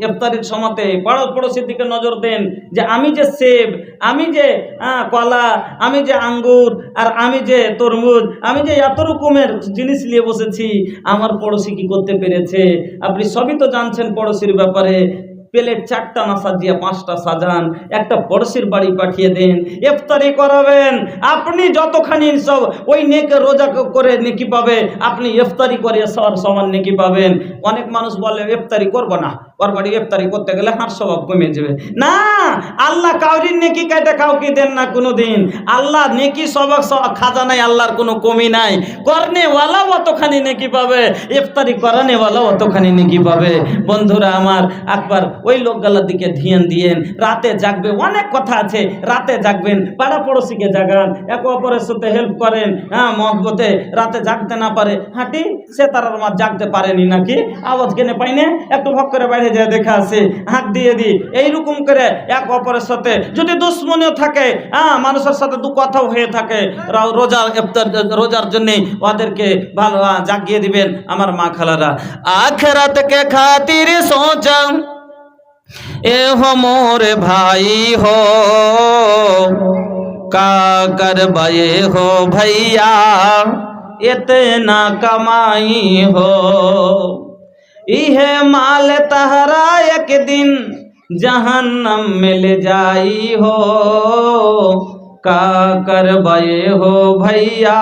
ইফতারির সময়তে পড়োশির দিকে নজর দেন যে আমি যে সেব, আমি যে কলা, আমি যে আঙ্গুর, আর আমি যে তরমুজ, আমি যে এত রকমের জিনিস নিয়ে বসেছি, আমার পড়োশি কি করতে পেরেছে? আপনি সবই তো জানছেন পড়োশির ব্যাপারে। প্লেট 4টা না সাজিয়ে 5টা সাজান, একটা পড়োশির বাড়ি পাঠিয়ে দেন, ইফতারি করাবেন। আপনি যতখানি সব ওই নেকে রোজা করে নেকি পাবে, আপনি ইফতারি করে সমান নেকি পাবেন। অনেক মানুষ বলে ইফতারি করবো না, ওর বাড়ি ইফতারি করতে গেলে হার স্বভাব কমে যাবে। না, আল্লাহ কাউরির নেকি কাটে কাউকে দেন না কোনো দিন। আল্লাহ নেকি সবক খাজানায় আল্লাহর কোনো কমি নাই। করনেওয়ালাও অতখানি নেকি পাবে, ইফতারি করানেওয়ালাও অতখানি নেকি পাবে। বন্ধুরা আমার, একবার ওই লোকগুলোর দিকে ধ্যান দিয়েন। রাতে জাগবে, অনেক কথা আছে, রাতে জাগবেন, পাড়া পড়োশিকে জাগান, একে অপরের সাথে হেল্প করেন। মহব্বতে রাতে জাগতে না পারে, হাঁটি সে তার মা জাগতে পারেনি নাকি, আওয়াজ কেনে পাইনে, একটু ভক করে বাইরে যায় দেখা আছে, হাঁক দিয়ে দিই। এইরকম করে এক অপরের সাথে যদি দুশ্মনীয় থাকে, মানুষের সাথে দু কথাও হয়ে থাকে, রোজার জন্যে ওদেরকে ভালো জাগিয়ে দিবেন আমার মা খালারা। আখিরাত কে খাতির সোচা ए हो मोर भाई हो, का कर बये हो भैया इतना कमाई हो, इहे माल तहरा एक दिन जहन्नम में ले जाई हो, का कर बये हो भैया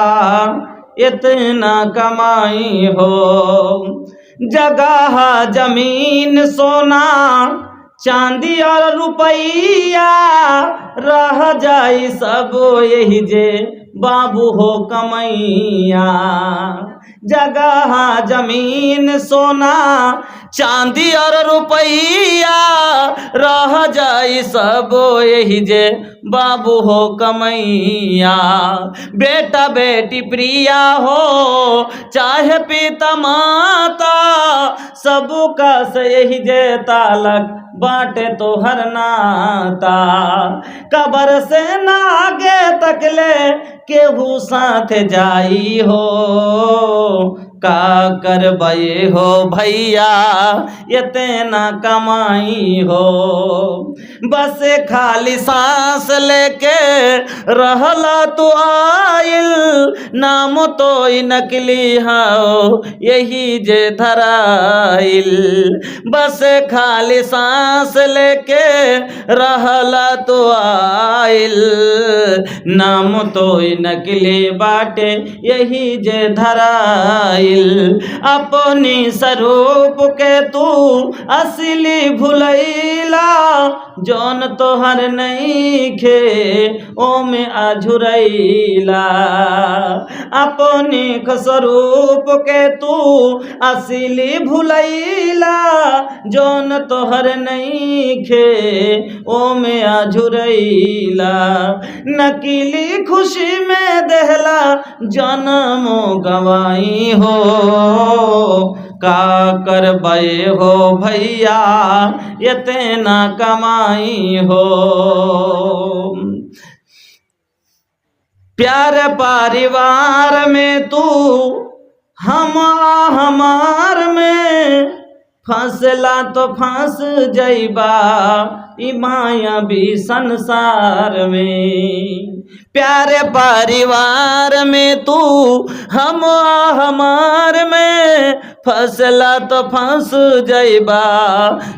इतना कमाई हो, जगह जमीन सोना चांदी और रुपया रह जाई सब यही जे बाबू हो कमैया, जगह जमीन सोना चांदी और रुपया रह जाई सब यही जे बाबू हो कमैया, बेटा बेटी प्रिया हो चाहे पिता माता, सबका से यही जे तालक बाटे तो हर नाता, कबर से ना आगे तकले केहू साथ जाई हो, का कर बये हो भैया इतना कमाई हो, बस खाली सांस लेके रहला तो आइल, नाम तो नकली हो यही जे धराइल, बस खाली सांस लेके रहला तो आइल, नाम तो नकली बाटे यही जे धराइल, अपनी स्वरूप के तू असली भुलैला, जौन तोहर नहीं खे ओ में अझुरैला, अपनी स्वरूप के तू असली भुलैला, जौन तोहर नहीं खे ओ में अझुरैला, नकली खुशी में देहला जन्मो गवाई हो, का कर बये हो भैया इतना कमाई हो, प्यारे परिवार में तू हमार में फंसला तो फंस जाइबा ई मायावी संसार में, प्यारे परिवार में तू हमार में फंसला तो फंस जाइबा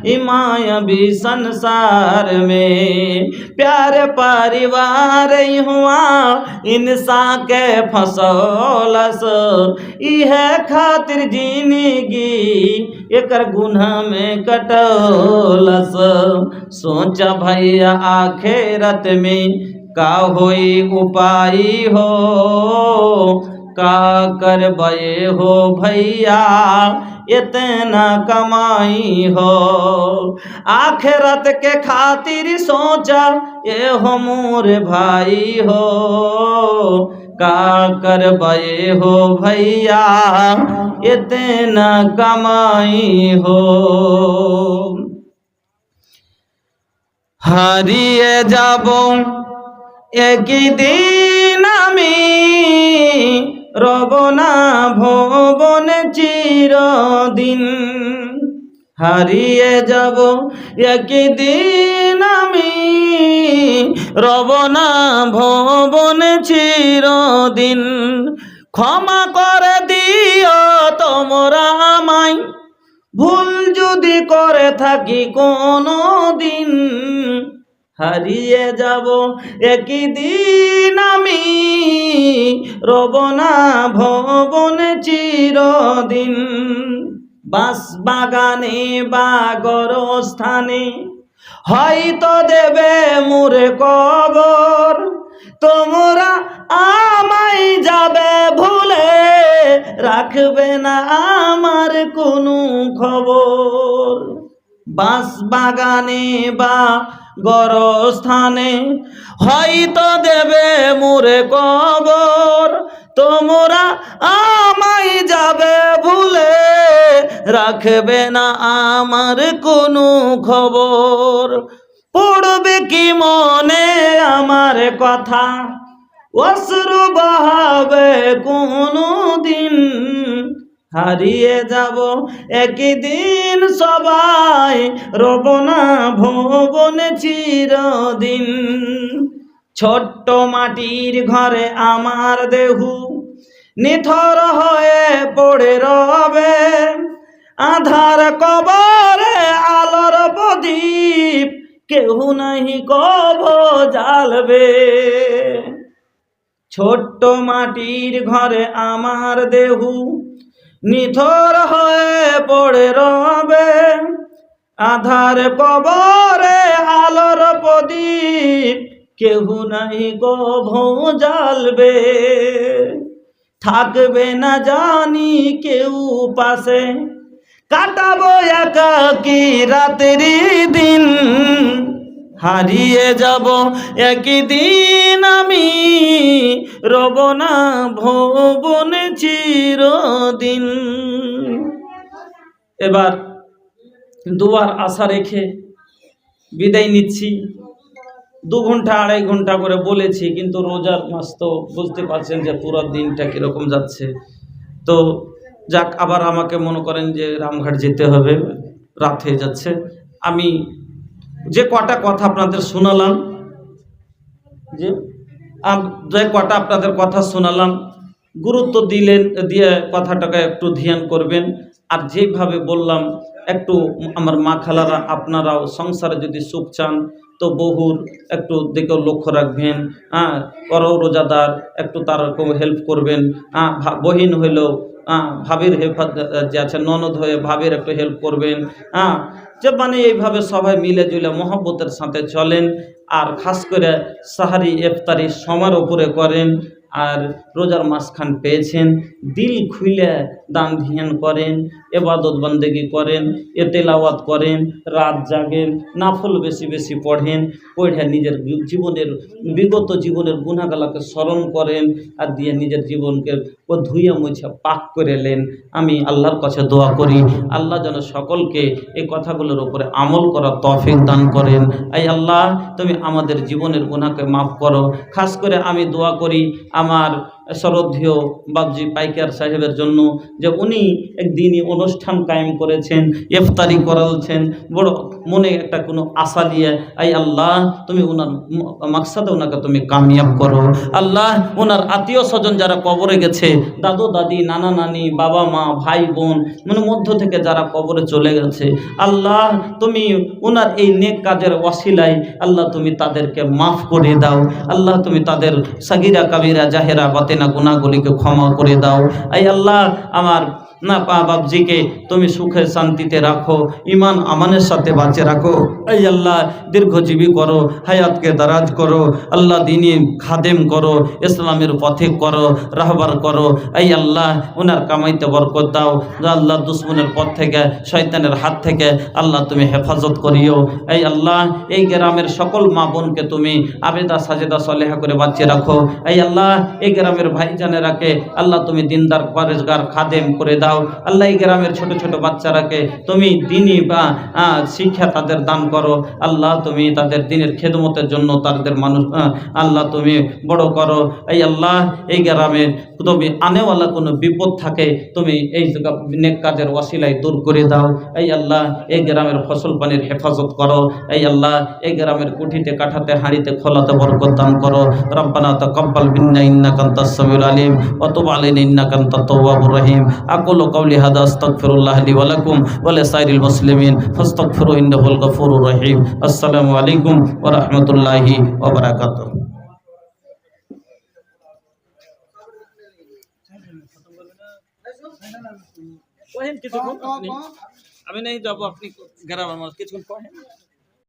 ई मायावी संसार में, प्यारे परिवार हुआ इंसान के फंसौलस, इहे खातिर जिंदगी एकर गुनाह में कटौलस, सोचा भैया आखिरत में का होई उपाय हो, का कर बये हो भैया इतना कमाई हो, आखिरत के खातिर सोचा ये हो मोर भाई हो, का कर बये हो भैया इतना कमाई हो, হারিয়ে যাব একই দিন আমি, রব না ভবনে চিরদিন, হারিয়ে যাব একদিন আমি, রব না ভবনে চিরদিন। ক্ষমা করে দিও তোমরা আমায়, ভুল যদি করে থাকি কোনো দিন। হারিয়ে যাব একদিন আমি, রব না ভবনে চিরদিন। বাস বাগানে বা গরস্থানে হয়তো দেবে মোরে কবর, তোমরা আমায় যাবে ভুলে, রাখবে না আমার কোনো খবর। বাস বাগানে বা গরস্থানে হয়তো দেবে মোরে কবর, তোমরা আমায় যাবে ভুলে, রাখবে না আমার কোনো খবর। পড়বে কি মনে আমার কথা, অশ্রু বহাবে কোনো দিন। হারিয়ে যাব একদিন সবাই, রব না ভবনে চিরদিন। ছোট্ট মাটির ঘরে আমার দেহু নিথর হয়ে পড়ে রবে, আধার কবরে আলোর প্রদীপ কেউ নাহি কব জ্বালবে। ছোট্ট মাটির ঘরে আমার দেহু নিথর হয়ে পড়ে রবে, আধার কবরে আলোর প্রদীপ কেউ নাহি কব জ্বালবে। থাকবে না জানি কেউ পাশে, কাটাবো একাকী রাতেরি দিন। হারিয়ে যাব একদিন আমি, রব না ভবনে চিরদিন। এবার দুয়ার আশা রেখে বিদায় নিচ্ছি। 2 ঘন্টা 2.5 ঘন্টা করে বলেছি, কিন্তু রোজার মাস তো বুঝতে পারছেন যে পুরো দিনটা কীরকম যাচ্ছে। তো যাক, আবার আমাকে মনে করেন যে রামঘাট যেতে হবে, রাত হয়ে যাচ্ছে। আমি যে কটা কথা আপনাদের শোনালাম, যে কটা আপনাদের কথা শোনালাম, গুরুত্ব দিয়ে কথাটাকে একটু ধ্যান করবেন। আর যেভাবে বললাম, একটু আমার মা খালারা আপনারাও সংসারে যদি সুখ চান তো বহুর একটু দিকেও লক্ষ্য রাখবেন। বড় রোজাদার একটু তার হেল্প করবেন। বহিন হইলেও ভাবির যে আছে ননদ হয়ে ভাবির একটু হেল্প করবেন। যে মানে এইভাবে সবাই মিলে জুলে মহব্বতের সাথে চলেন। আর খাস করে সাহারি ইফতারি সময়ের উপরে করেন। আর রোজার মাসখান পেয়েছেন, দিল খুলে দান ধ্যান করেন, এবাদত বন্দেগি করেন, তেলাওয়াত করেন, রাত জাগেন, নাফল বেশি বেশি পড়েন, পড়ে নিজের জীবনের বিগত জীবনের গুনাহগালাকে স্মরণ করেন। আর দিয়ে নিজের জীবনকে ও ধুয়ে মুছে পাক করে নেন। আমি আল্লাহর কাছে দোয়া করি, আল্লাহ যেন সকলকে এই কথাগুলোর উপরে আমল করার তৌফিক দান করেন। এই আল্লাহ, তুমি আমাদের জীবনের গুনাহকে মাফ করো। খাস করে আমি দোয়া করি আমার শ্রদ্ধেয় বাবজি পাইকার সাহেবের জন্য, যে উনি একদিনই অনুষ্ঠান কায়েম করেছেন, ইফতারি করালছেন, বড় মনে একটা কোনো আশা নিয়ে। এই আল্লাহ, তুমি ওনার মাকসাদে ওনাকে তুমি কামিয়াব করো। আল্লাহ, ওনার আত্মীয় স্বজন যারা কবরে গেছে, দাদু দাদি, নানা নানি, বাবা মা, ভাই বোন, মানে মধ্য থেকে যারা কবরে চলে গেছে, আল্লাহ তুমি ওনার এই নেক কাজের ওয়াসিলায় আল্লাহ তুমি তাদেরকে মাফ করে দাও। আল্লাহ তুমি তাদের সাগিরা কাবিরা জাহেরা বাতেনা গুনাহগুলিকে ক্ষমা করে দাও। এই আল্লাহ, আমার না বাবজিকে তুমি সুখে শান্তিতে রাখো, ইমান আমানের সাথে বাঁচে রাখো। এই আল্লাহ, দীর্ঘজীবী করো, হায়াতকে দারাজ করো। আল্লাহ, দিনী খাদেম করো, ইসলামের পথে করো, রাহবার করো। এই আল্লাহ, ওনার কামাইতে বরকত দাও। আল্লাহ, দুশ্মনের পথ থেকে, শয়তানের হাত থেকে আল্লাহ তুমি হেফাজত করিও। এই আল্লাহ, এই গ্রামের সকল মা বোনকে তুমি আবেদা সাজেদা সলেহা করে বাঁচিয়ে রাখো। এই আল্লাহ, এই গ্রামের ভাইজানেরাকে আল্লাহ তুমি দিনদার পরেশগার খাদেম করে দাও। দাও আল্লাহ। এই গ্রামের ছোট ছোট বাচ্চারাকে তুমি দিনই বা শিক্ষা তাদের দান করো আল্লাহ। তুমি তাদের দিনের খেদমতের জন্য তাদের মানুষ আল্লাহ তুমি বড় করো। এই আল্লাহ এই গ্রামের তুমি আনেওয়ালা কোনো বিপদ থাকে তুমি এই নেক কাজের ওয়াসিলায় দূর করে দাও। এই আল্লাহ এই গ্রামের ফসল পানির হেফাজত করো। এই আল্লাহ এই গ্রামের কুঠিতে কাঠাতে হাঁড়িতে খোলাতে বরকত দান করো। রব্বানা তাকাব্বাল মিন্না ইন্নাকা আনতাস সামিউল আলিম ওয়া তুব আলাইনা ইন্নাকা আনতাত তাওয়াবুর রহিম। আকুলু কাওলি হাদা আস্তাগফিরুল্লাহ লি ওয়া লাকুম ওয়া লিসাইরিল মুসলিমিন ফাস্তাগফিরু ইন্নাহুল গফুরুর রহিম। আসসালামু আলাইকুম ওয়া রাহমাতুল্লাহি ওয়া বারাকাতুহু। আমি নেই যাবো, আপনি গ্রামের মানুষ কিছুক্ষণ পড়েন।